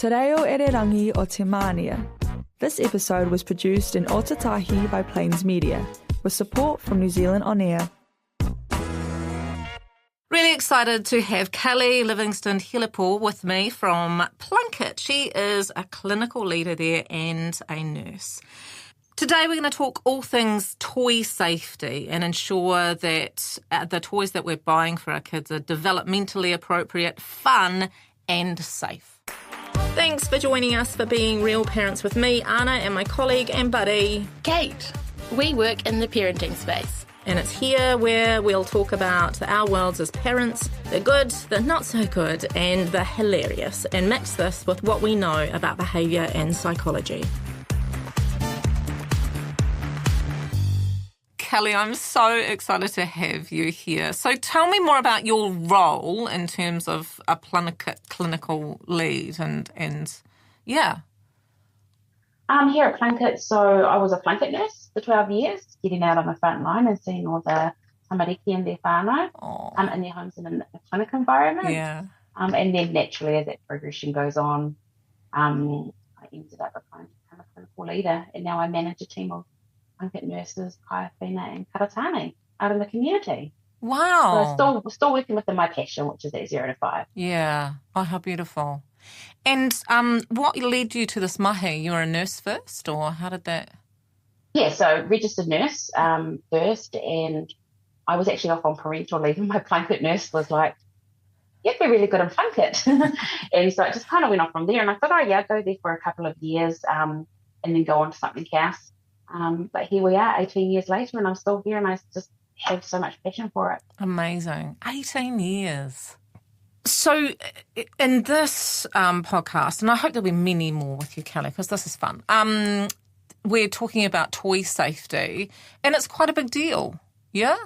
Te reo ererangi o te mānia. This episode was produced in Otatahi by Plains Media, with support from New Zealand On Air. Really excited to have Keli Livingston Filipo with me from Plunket. She is a clinical leader there and a nurse. Today we're going to talk all things toy safety and ensure that the toys that we're buying for our kids are developmentally appropriate, fun and safe. Thanks for joining us for Being Real Parents with me, Anna, and my colleague and buddy, Kate. We work in the parenting space. And it's here where we'll talk about our worlds as parents, the good, the not so good, and the hilarious, and mix this with what we know about behaviour and psychology. Keli, I'm so excited to have you here. So tell me more about your role in terms of a Plunket clinical lead and yeah. Here at Plunket, so I was a Plunket nurse for 12 years, getting out on the front line and seeing all the tamariki and their whānau in their homes in a clinic environment. Yeah. And then naturally, as that progression goes on, I ended up applying to become a clinical leader, and now I manage a team of Plunket nurses, kaiwhina and karatani out in the community. Wow. So still working within my passion, which is at 0 to 5. Yeah. Oh, how beautiful. And what led you to this mahi? You were a nurse first, or how did that? Yeah, so registered nurse first, and I was actually off on parental leave, and my Plunket nurse was like, you'd be really good in Plunket. And so it just kind of went off from there, and I thought, oh yeah, I'd go there for a couple of years and then go on to something else. But here we are 18 years later, and I'm still here, and I just have so much passion for it. Amazing. 18 years. So in this podcast, and I hope there'll be many more with you, Keli, because this is fun, we're talking about toy safety, and it's quite a big deal, yeah?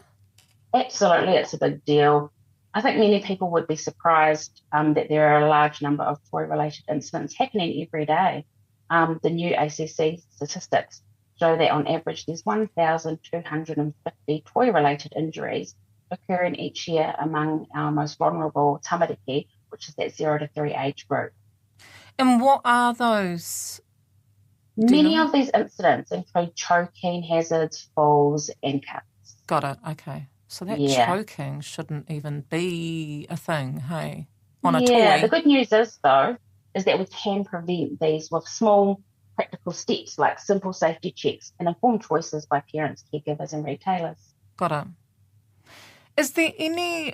Absolutely, it's a big deal. I think many people would be surprised that there are a large number of toy-related incidents happening every day. The new ACC statistics show that on average there's 1,250 toy-related injuries occurring each year among our most vulnerable tamariki, which is that 0 to 3 age group. And what are those? Many of these incidents include choking, hazards, falls and cuts. Got it, okay. So that choking shouldn't even be a thing, hey, on a toy. Yeah, the good news is, though, is that we can prevent these with small practical steps like simple safety checks and informed choices by parents, caregivers and retailers. Got it. Is there any,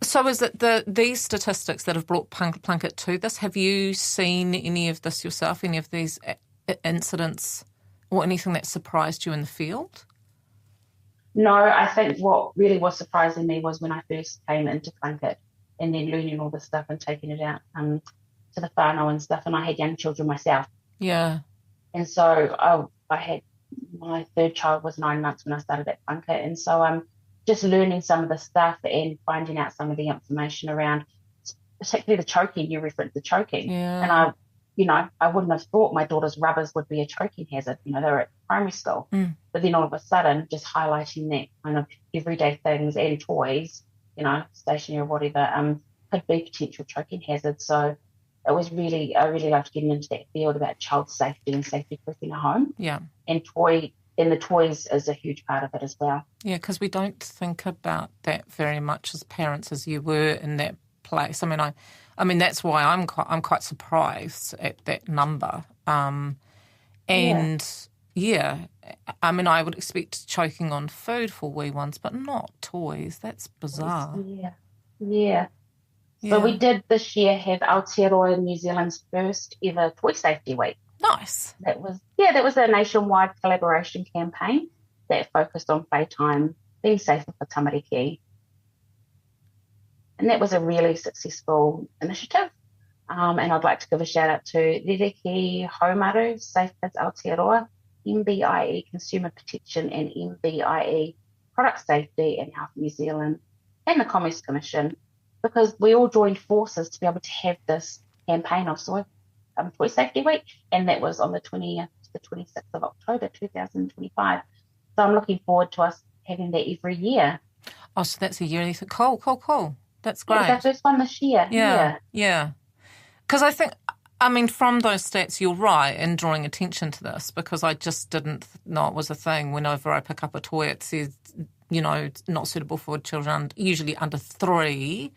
so is it these statistics that have brought Plunket to this? Have you seen any of this yourself, any of these incidents or anything that surprised you in the field? No, I think what really was surprising me was when I first came into Plunket and then learning all this stuff and taking it out to the whānau and stuff, and I had young children myself. Yeah. And so I had, my third child was 9 months when I started at Plunket, and so just learning some of the stuff and finding out some of the information around, particularly the choking. You referenced the choking. Yeah. And I wouldn't have thought my daughter's rubbers would be a choking hazard. They were at primary school. But then all of a sudden, just highlighting that kind of everyday things and toys, stationery or whatever, could be potential choking hazards. So I really loved getting into that field about child safety and safety proofing at home. Yeah. And the toys is a huge part of it as well. Yeah, because we don't think about that very much as parents as you were in that place. I mean that's why I'm quite surprised at that number. I would expect choking on food for wee ones, but not toys. That's bizarre. Yeah. So we did this year have Aotearoa New Zealand's first ever Toy Safety Week. Nice. That was a nationwide collaboration campaign that focused on playtime being safer for tamariki. And that was a really successful initiative. And I'd like to give a shout out to Ririki Haumaru, Safe Kids Aotearoa, MBIE Consumer Protection and MBIE Product Safety and Health New Zealand, and the Commerce Commission, because we all joined forces to be able to have this campaign of Toy Safety Week, and that was on the 20th to the 26th of October 2025. So I'm looking forward to us having that every year. Oh, so that's a yearly thing. Cool. That's great. It's our first one this year. Yeah. Because from those stats, you're right in drawing attention to this, because I just didn't know it was a thing. Whenever I pick up a toy, it says, not suitable for children, usually under 3.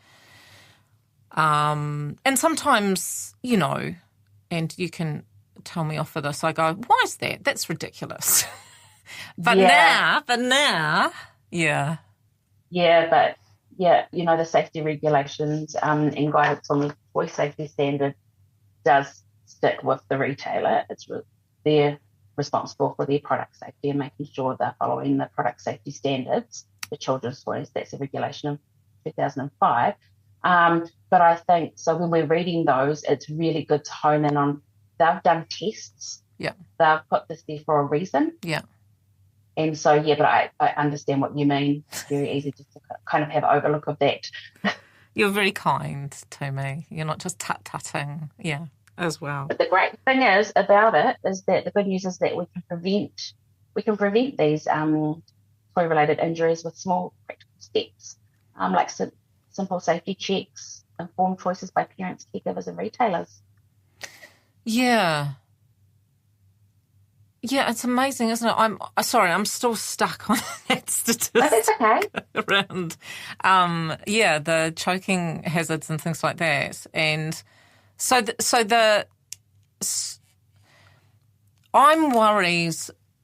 And sometimes, and you can tell me off for this, I go, why is that? That's ridiculous. But now, yeah. Yeah, but the safety regulations and guidance on the toy safety standard does stick with the retailer. They're responsible for their product safety and making sure they're following the product safety standards for children's toys. That's a regulation of 2005. But I think, so when we're reading those, it's really good to hone in on, they've done tests. Yeah. They've put this there for a reason. Yeah. And so, but I understand what you mean. It's very easy just to kind of have overlook of that. You're very kind to me. You're not just tut-tutting, as well. But the great thing about it is that the good news is that we can prevent these toy-related injuries with small practical steps, like simple safety checks, informed choices by parents, caregivers, and retailers. Yeah. Yeah, it's amazing, isn't it? I'm still stuck on that statistic. That's okay. Around, the choking hazards and things like that. And I'm worried,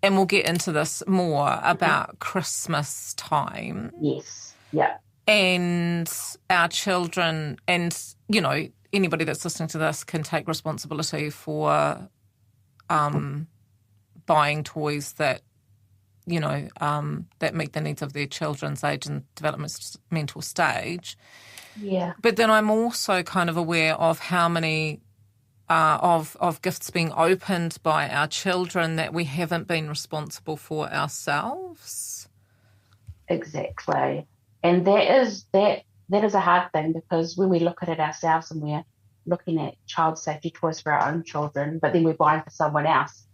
and we'll get into this more, about Christmas time. Yes, yeah. And our children, and, anybody that's listening to this can take responsibility for buying toys that, that meet the needs of their children's age and developmental stage. Yeah. But then I'm also kind of aware of how many of gifts being opened by our children that we haven't been responsible for ourselves. Exactly. And that is a hard thing, because when we look at it ourselves and we're looking at child safety toys for our own children, but then we're buying for someone else,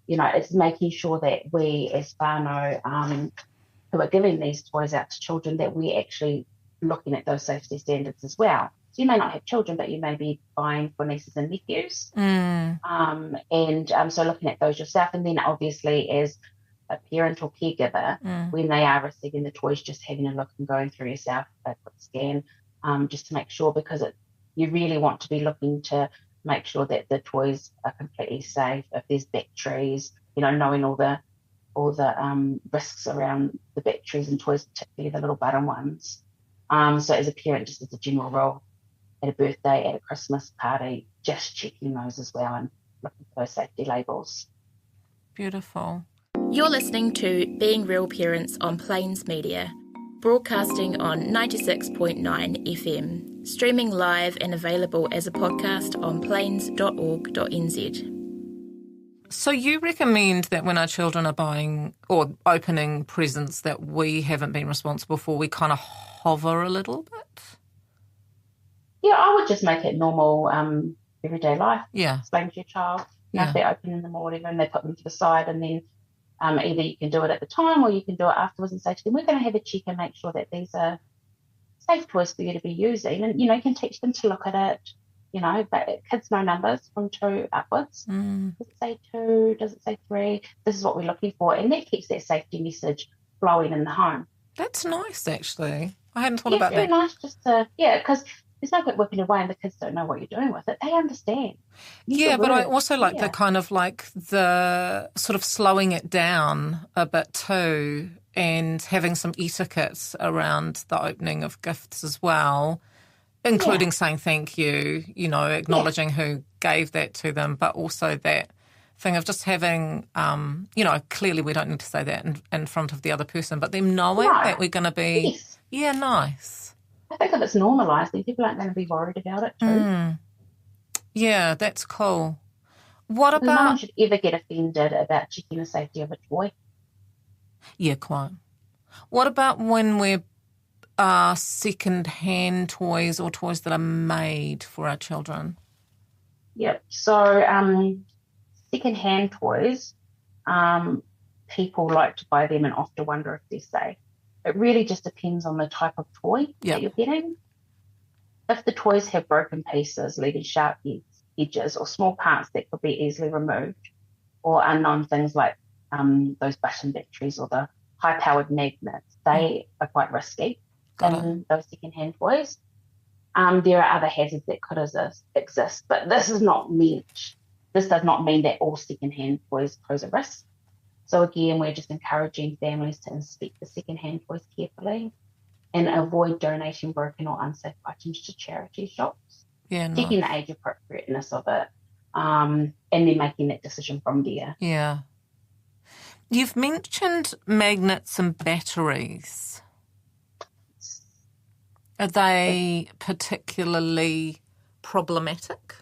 it's making sure that we, as whānau, who are giving these toys out to children, that we're actually looking at those safety standards as well. So you may not have children, but you may be buying for nieces and nephews. So looking at those yourself, and then obviously as a parent or caregiver, when they are receiving the toys, just having a look and going through yourself a quick scan, just to make sure, because you really want to be looking to make sure that the toys are completely safe. If there's batteries, knowing all the risks around the batteries and toys, particularly the little button ones. So as a parent, just as a general rule, at a birthday, at a Christmas party, just checking those as well and looking for those safety labels. Beautiful. You're listening to Being Real Parents on Plains Media, broadcasting on 96.9 FM. Streaming live and available as a podcast on plains.org.nz. So you recommend that when our children are buying or opening presents that we haven't been responsible for, we kind of hover a little bit? Yeah, I would just make it normal, everyday life. Yeah. Explain to your child, if they're opening them or whatever, and they put them to the side, and then either you can do it at the time or you can do it afterwards and say to them, we're going to have a check and make sure that these are safe toys for you to be using. And, you can teach them to look at it, but kids know numbers from 2 upwards. Does it say 2? Does it say 3? This is what we're looking for. And that keeps that safety message flowing in the home. That's nice, actually. I hadn't thought about that. It's very nice just to, because there's no point whipping it away and the kids don't know what you're doing with it. They understand. But I also like the kind of like the sort of slowing it down a bit too, and having some etiquette around the opening of gifts as well, including saying thank you, acknowledging who gave that to them, but also that thing of just having, clearly we don't need to say that in front of the other person, but them knowing that we're going to be, nice. I think if it's normalised, then people aren't going to be worried about it too. Yeah, that's cool. What about... No one should ever get offended about checking the safety of a toy. Yeah, quite. What about when we're second-hand toys or toys that are made for our children? Yep. So second-hand toys, people like to buy them and often wonder if they're safe. It really just depends on the type of toy that you're getting. If the toys have broken pieces, leaving sharp edges or small parts that could be easily removed, or unknown things like those button batteries or the high-powered magnets, they are quite risky in those second-hand toys. There are other hazards that could exist, but this does not mean that all second-hand toys pose a risk. So again, we're just encouraging families to inspect the second-hand toys carefully and avoid donating broken or unsafe items to charity shops. Yeah, checking the age appropriateness of it, and then making that decision from there. Yeah. You've mentioned magnets and batteries. Are they particularly problematic?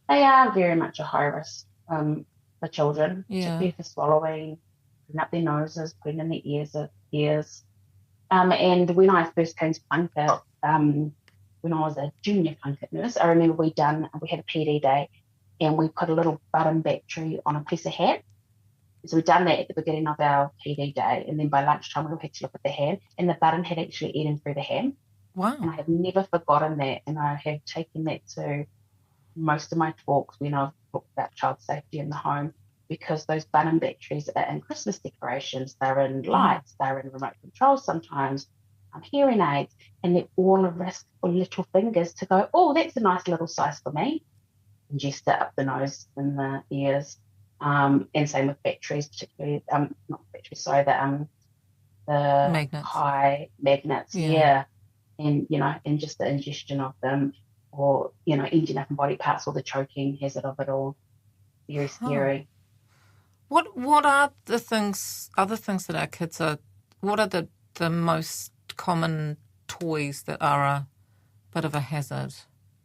They are very much a high risk for children, particularly for swallowing, putting up their noses, putting in their ears. And when I first came to Plunket, when I was a junior Plunket nurse, I remember we had a PD day, and we put a little button battery on a piece of hand. So we'd done that at the beginning of our PD day, and then by lunchtime we had to look at the hand, and the button had actually eaten through the hand. Wow. And I have never forgotten that, and I have taken that to most of my talks when I've talked about child safety in the home, because those button batteries are in Christmas decorations, they're in lights, they're in remote controls sometimes, hearing aids, and they're all a risk for little fingers to go, oh, that's a nice little size for me, ingest it up the nose and the ears. And same with batteries, particularly, not batteries, sorry, the magnets. high magnets, and, and just the ingestion of them, or, ending up in body parts, or the choking hazard of it all. Very scary. What are the other things that our kids what are the most common toys that are a bit of a hazard?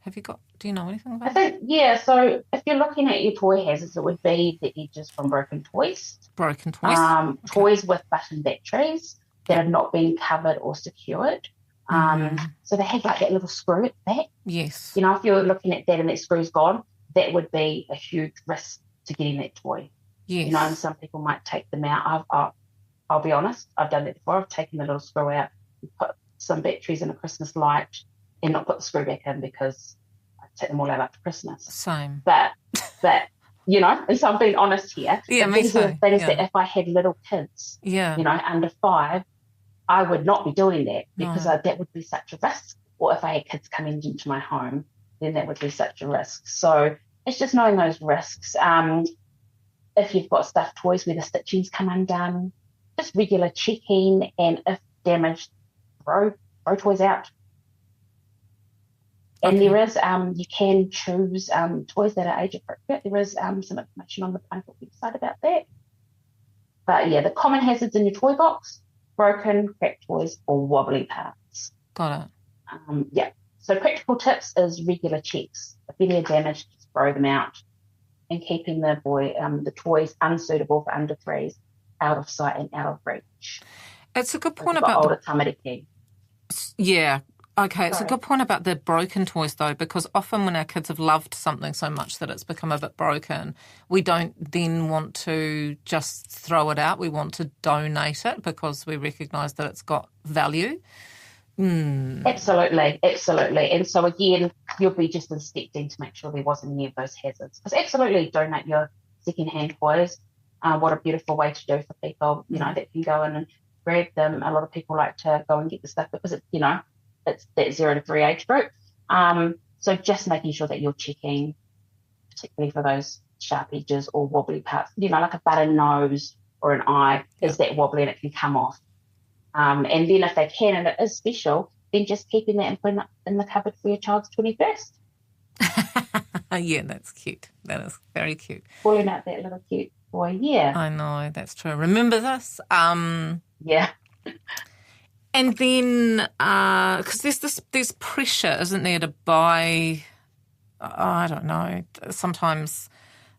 Do you know anything about that? I think, so if you're looking at your toy hazards, it would be the edges from broken toys. Broken toys? Toys with button batteries that have not been covered or secured. So they have like that little screw at the back. Yes. If you're looking at that and that screw's gone, that would be a huge risk to getting that toy. Yes. And some people might take them out. I'll be honest, I've done that before. I've taken the little screw out and put some batteries in a Christmas light and not put the screw back in, because I take them all out after Christmas. Same. But and so I'm being honest here. Yeah, me too. That is that if I had little kids, under 5, I would not be doing that, because that would be such a risk. Or if I had kids coming into my home, then that would be such a risk. So it's just knowing those risks. If you've got stuffed toys where the stitching's come undone, just regular checking, and if damaged, throw toys out. And there is, you can choose toys that are age appropriate. There is some information on the Plunket website about that. But the common hazards in your toy box: broken, cracked toys, or wobbly parts. Got it. So practical tips is regular checks. If any are damaged, just throw them out, and keeping the toys unsuitable for under 3s out of sight and out of reach. It's a good point about older tamariki. Yeah. Okay, it's a good point about the broken toys, though, because often when our kids have loved something so much that it's become a bit broken, we don't then want to just throw it out. We want to donate it because we recognise that it's got value. Absolutely. And so again, you'll be just inspecting to make sure there wasn't any of those hazards. Because absolutely donate your second-hand toys. What a beautiful way to do for people, that can go in and grab them. A lot of people like to go and get the stuff because it's that 0 to 3 age group. So just making sure that you're checking, particularly for those sharp edges or wobbly parts, like a button nose or an eye, is that wobbly and it can come off. And then if they can, and it is special, then just keeping that and putting it in the cupboard for your child's 21st. Yeah, that's cute. That is very cute. Pulling out that little cute boy, yeah. I know, that's true. Remember this? Yeah. And then, because there's pressure, isn't there, to buy, I don't know, sometimes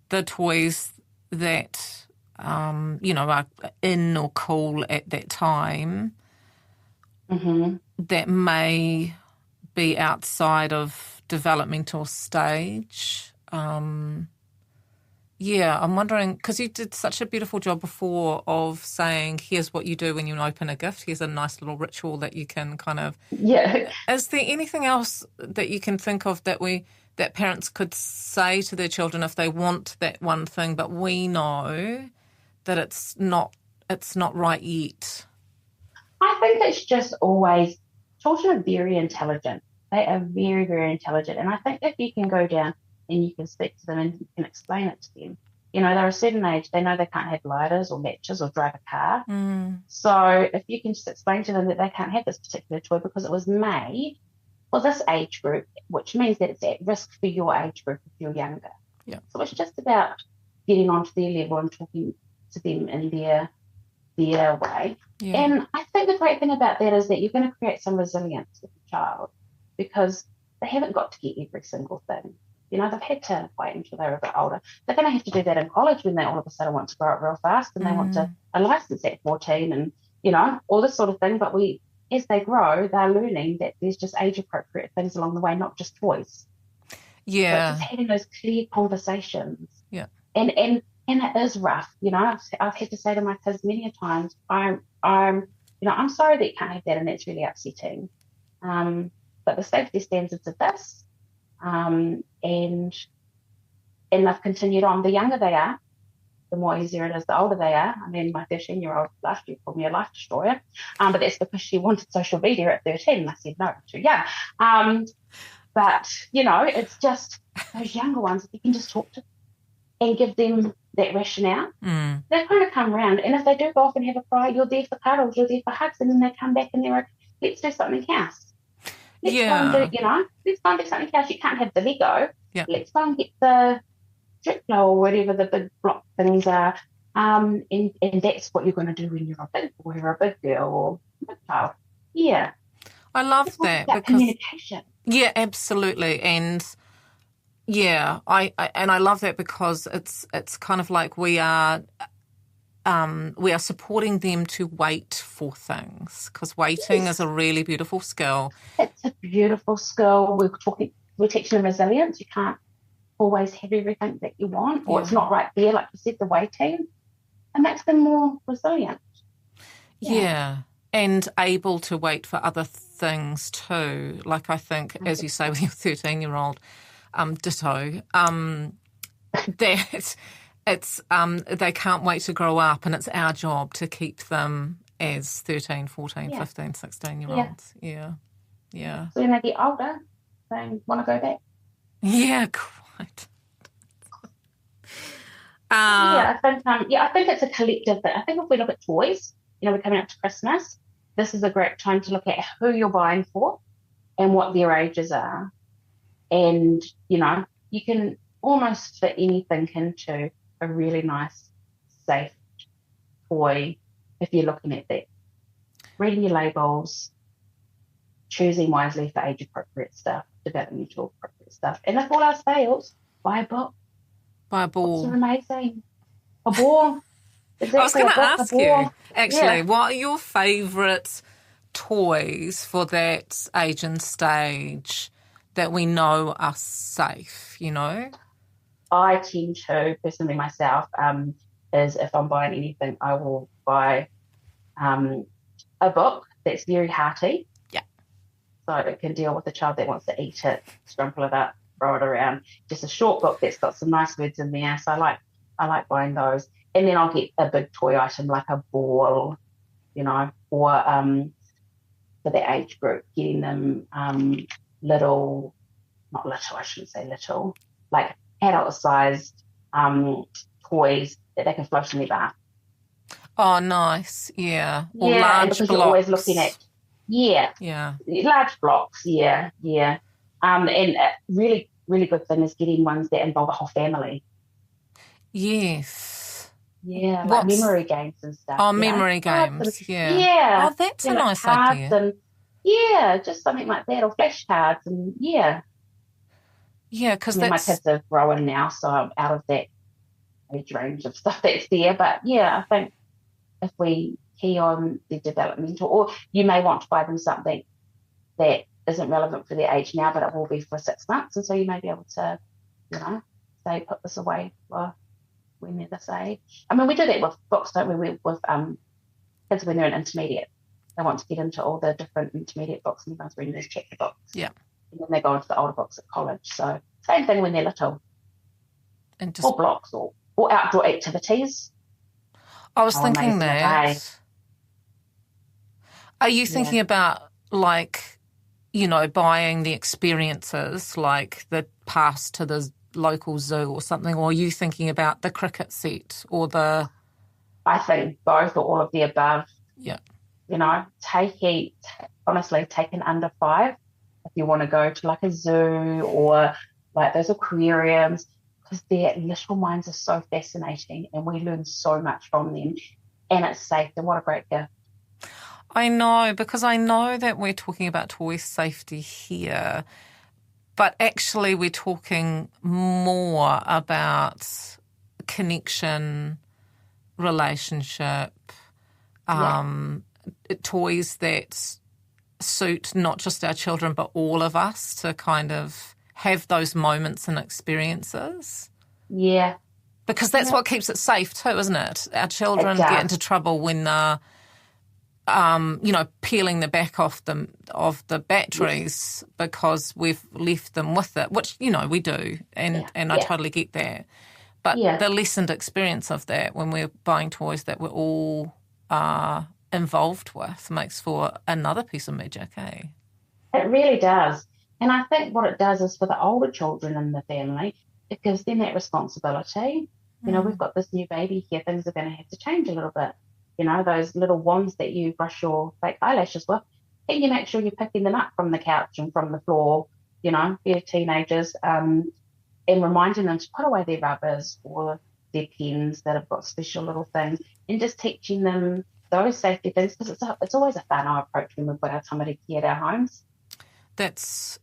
the toys that, are in or cool at that time, that may be outside of developmental stage. Yeah, I'm wondering, because you did such a beautiful job before of saying, here's what you do when you open a gift. Here's a nice little ritual that you can kind of... Yeah. Is there anything else that you can think of that parents could say to their children if they want that one thing, but we know that it's not right yet? I think it's just always, children are very intelligent. They are very, very intelligent. And I think if you can go down and you can speak to them and you can explain it to them, they're a certain age, they know they can't have lighters or matches or drive a car. So if you can just explain to them that they can't have this particular toy because it was made for this age group, which means that it's at risk for your age group if you're younger. Yeah. So it's just about getting onto their level and talking to them in their way. Yeah. And I think the great thing about that is that you're going to create some resilience with the child because they haven't got to get every single thing. They've had to wait until they're a bit older. They're going to have to do that in college when they all of a sudden want to grow up real fast and they want a license at 14 and, all this sort of thing. But as they grow, they're learning that there's just age-appropriate things along the way, not just toys. Yeah. But just having those clear conversations. Yeah. And it is rough. I've had to say to my kids many a times, I'm sorry that you can't have that and that's really upsetting. But the safety standards are this. And they've continued on. The younger they are, the more easier it is. The older they are. I mean, my 13-year-old last year called me a life destroyer, but that's because she wanted social media at 13, and I said no, too young. But it's just those younger ones. If you can just talk to them and give them that rationale, they kind of come around. And if they do go off and have a cry, you're there for cuddles, you're there for hugs, and then they come back and they're like, let's do something else. Let's go and let's go and do something else. You can't have the Lego. Yeah. Let's go and get the Triplo or whatever the big block things are. And that's what you're going to do when you're a big boy or a big girl or a big child. Yeah. I love that because communication. Yeah, absolutely. And yeah, I love that because it's kind of like we are supporting them to wait for things because waiting is a really beautiful skill. It's a beautiful skill. We're teaching them resilience. You can't always have everything that you want, or it's not right there, like you said, the waiting. And makes them more resilient. Yeah. And able to wait for other things too. Like I think, as you say with your 13-year-old, ditto, that it's they can't wait to grow up and it's our job to keep them as 13, 14, 15, 16-year-olds. Yeah. Yeah. So when they get older, they want to go back. Yeah, quite. I think it's a collective thing. I think if we look at toys, we're coming up to Christmas, this is a great time to look at who you're buying for and what their ages are. And, you can almost fit anything into a really nice, safe toy if you're looking at that. Reading your labels, choosing wisely for age-appropriate stuff, developmental appropriate stuff. And if all else fails, buy a book. Buy a ball. Books are amazing. A ball. Exactly, I was going to ask you, actually, what are your favourite toys for that age and stage that we know are safe, I tend to, personally myself, is if I'm buying anything, I will buy a book that's very hearty. Yeah. So it can deal with a child that wants to eat it, scrumple it up, throw it around. Just a short book that's got some nice words in there. So I like buying those. And then I'll get a big toy item like a ball, or for the age group, getting them little, like adult-sized toys that they can float in their bath. Oh, nice. Yeah. Or large blocks. You're always looking at, large blocks, and a really, really good thing is getting ones that involve a whole family. Yes. Yeah, like memory games and stuff. Oh, memory games, yeah. Yeah. Oh, that's a nice idea. And, just something like that, or flashcards, and Yeah, because my kids are growing now, so I'm out of that age range of stuff that's there. But, I think if we key on the developmental, or you may want to buy them something that isn't relevant for their age now, but it will be for 6 months, and so you may be able to, say, put this away for when they're this age. I mean, we do that with books, don't we? With kids when they're in intermediate. They want to get into all the different intermediate books, and everyone's reading those chapter books. Yeah. And then they go into the older books at college. So same thing when they're little. And just, or blocks or outdoor activities. I was thinking that. Are you thinking about, like, you know, buying the experiences, like the pass to the local zoo or something, or are you thinking about the cricket set or the... I think both or all of the above. Yeah. You know, honestly, take an under 5 if you want to go to like a zoo or like those aquariums, because their little minds are so fascinating and we learn so much from them, and it's safe, and what a great gift. I know, because I know that we're talking about toy safety here, but actually we're talking more about connection, relationship, toys that suit not just our children but all of us to kind of have those moments and experiences. Yeah. Because that's what keeps it safe too, isn't it? Our children get into trouble when they're peeling the back off them of the batteries because we've left them with it, which, you know, we do, and I totally get that. But the lessened experience of that when we're buying toys that we're all involved with makes for another piece of magic, eh? It really does. And I think what it does is for the older children in the family, it gives them that responsibility. You know, we've got this new baby here, things are going to have to change a little bit. You know, those little wands that you brush your fake eyelashes with, can you make sure you're picking them up from the couch and from the floor, you know, they're teenagers, and reminding them to put away their rubbers or their pens that have got special little things, and just teaching them those safety things, because it's always a whānau approach when we've got our tamari ki at our homes. That's,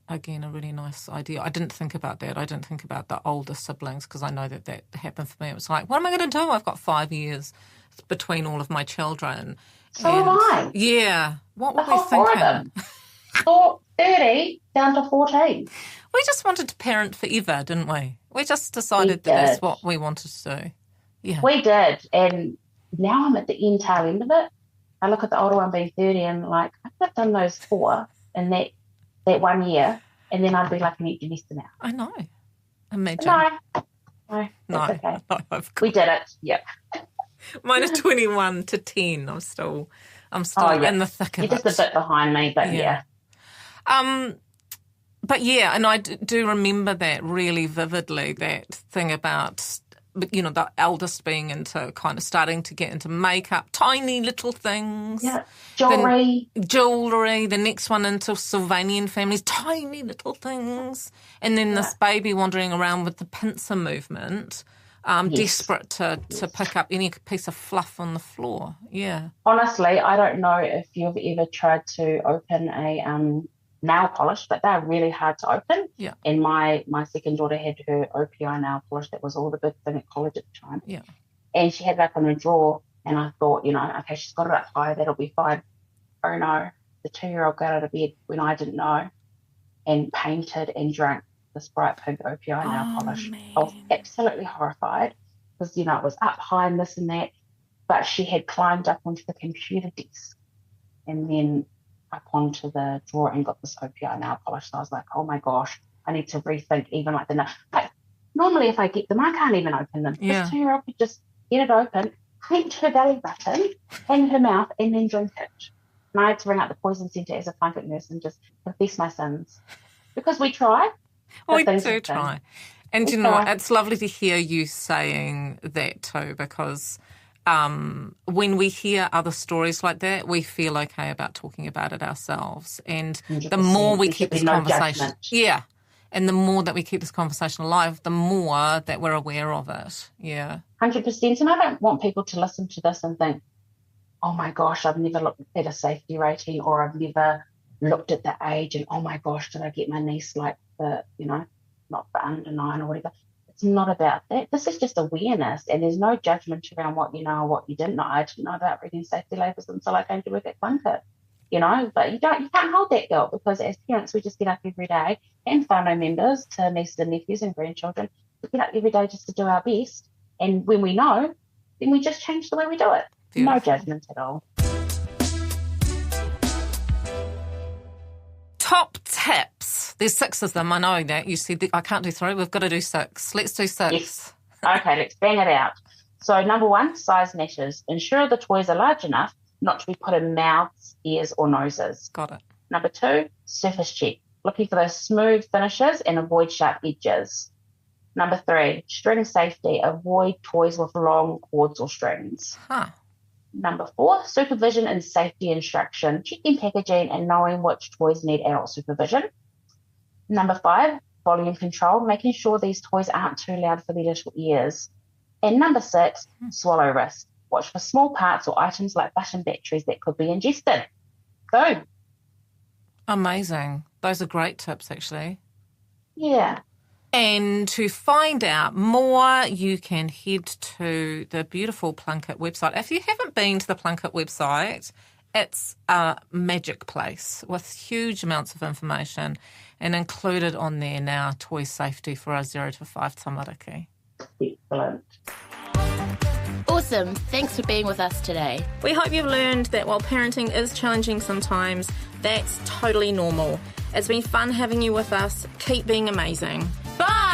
again, a really nice idea. I didn't think about that. I didn't think about the older siblings, because I know that happened for me. It was like, what am I going to do? I've got 5 years between all of my children. So am I. Yeah. What were we thinking? 4 of them. 30 down to 14. We just wanted to parent forever, didn't we? We just decided that's what we wanted to do. Yeah. We did. And now I'm at the tail end of it. I look at the older one being 30 and like, I could have done those 4 in that 1 year, and then I'd be like an empty nester now. I know. Imagine. No. No. Okay. No, we did it. Yep. Mine are 21 to 10. I'm still in the thick of it. You're just a bit behind me, but yeah. But yeah, and I do remember that really vividly, that thing about, you know, the eldest being into kind of starting to get into makeup, tiny little things. Yeah, jewellery. The next one into Sylvanian families, tiny little things. And then this baby wandering around with the pincer movement, desperate to pick up any piece of fluff on the floor. Yeah. Honestly, I don't know if you've ever tried to open a nail polish, but they're really hard to open. Yeah. And my second daughter had her OPI nail polish. That was all the big thing at college at the time. Yeah. And she had it up in her drawer, and I thought, you know, okay, she's got it up high, that'll be fine. Oh no, the 2-year-old got out of bed when I didn't know and painted and drank this bright pink OPI nail polish. Man. I was absolutely horrified because, you know, it was up high and this and that, but she had climbed up onto the computer desk and then up onto the drawer and got this OPI nail polish. So I was like, oh my gosh, I need to rethink even like the nail. Like, normally if I get them, I can't even open them. Yeah. This 2-year-old could just get it open, paint her belly button and her mouth, and then drink it. And I had to ring out the poison centre as a Plunket nurse and just confess my sins. Because we try. We do try. And you know what? It's lovely to hear you saying that too, because when we hear other stories like that, we feel okay about talking about it ourselves. And the more we keep this conversation, and the more that we keep this conversation alive, the more that we're aware of it. Yeah. 100%. And I don't want people to listen to this and think, oh my gosh, I've never looked at a safety rating, or I've never looked at the age, and oh my gosh, did I get my niece like the, you know, not for under 9 or whatever. It's not about that. This is just awareness, and there's no judgment around what you know or what you didn't know. I didn't know about reading safety labels until I came to work at Plunket, you know, but you can't hold that guilt, because as parents we just get up every day, and whānau members to nieces and nephews and grandchildren, we get up every day just to do our best, And when we know, then we just change the way we do it. Beautiful. No judgment at all. Top tips. There's 6 of them. I know that. You said that I can't do 3. We've got to do 6. Let's do 6. Yes. Okay, let's bang it out. So number 1, size matters. Ensure the toys are large enough not to be put in mouths, ears or noses. Got it. Number 2, surface check. Looking for those smooth finishes and avoid sharp edges. Number 3, string safety. Avoid toys with long cords or strings. Number 4, supervision and safety instruction. Checking packaging and knowing which toys need adult supervision. Number 5, volume control. Making sure these toys aren't too loud for their little ears. And number 6, swallow risk. Watch for small parts or items like button batteries that could be ingested. Boom. Amazing. Those are great tips, actually. Yeah. And to find out more, you can head to the beautiful Plunket website. If you haven't been to the Plunket website, it's a magic place with huge amounts of information, and included on there now toy safety for our 0 to 5 tamariki. Excellent. Awesome. Thanks for being with us today. We hope you've learned that while parenting is challenging sometimes, that's totally normal. It's been fun having you with us. Keep being amazing. Bye!